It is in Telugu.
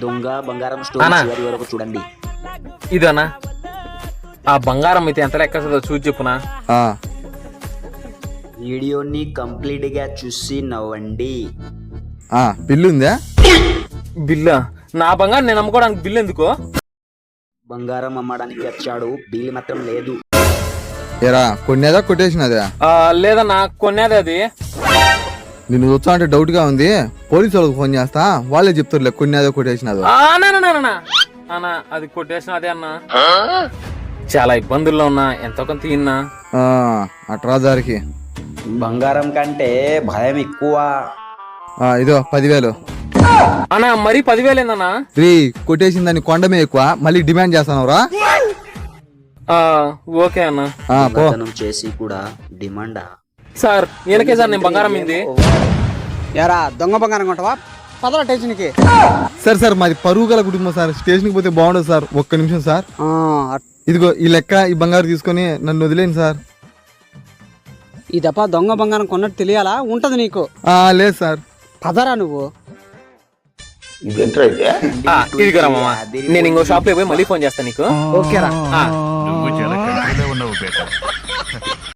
దొంగ బంగారం స్టోరీ అన్నా. చివరి వరకు చూడండి. ఇదన్నా ఆ బంగారం అయితే ఎంత లెక్క చూసి చెప్పునా. వీడియోని కంప్లీట్ గా చూసి నవ్వండి. బిల్లు ఉందా? బిల్లా? నా బంగారం నేను అమ్ముకోవడానికి బిల్లు ఎందుకో? బంగారం అమ్మడానికి వచ్చాడు, బిల్ మాత్రం లేదు. ఏరా కొన్నేదా కొట్టేసినదా? లేదన్నా కొనేది అది. నిన్ను వచ్చా అంటే డౌట్ గా ఉంది, పోలీసు వాళ్ళకి ఫోన్ చేస్తా, వాళ్ళే చెప్తారులే కొన్నేదా కొట్టేసినదో. అన్నా అది కొట్టేసిన అదే అన్నా. చాలా ఇబ్బందుల్లో ఉన్నా, ఎంతో కొంత తిన్నా. అట్రా దారికి. బంగారం కంటే భయం ఎక్కువ. ఇదో 10,000. అన్నా మరీ 10,000 ఏందన్నా? కొట్టేసిన దాన్ని కొండమే ఎక్కువ, మళ్ళీ డిమాండ్ చేస్తానవరా? ఓకే అన్నా. దొంగతనం చేసి కూడా డిమాండా? సార్ వెనకే సార్ నేను బంగారం ఇంది. యారా దొంగ బంగారం కొంటావా? పదరా స్టేషన్కి. సార్ మాది పరువు గల కుటుంబం సార్, స్టేషన్కి పోతే బాగుండదు సార్. ఒక్క నిమిషం సార్. ఇదిగో ఈ లెక్క, ఈ బంగారు తీసుకొని నన్ను వదిలేను సార్. ఈ దఫా దొంగ బంగారం కొన్నట్టు తెలియాలా? ఉంటది నీకు. లేదు సార్. పదరా నువ్వు. ఇదిగోరా మామ, నేను ఇంకో షాప్ లో పోయి మళ్ళీ ఫోన్ చేస్తాను నీకు. ఓకేరా. నువ్వు చాలా కంట్రోల్లో ఉన్నావు బేటా.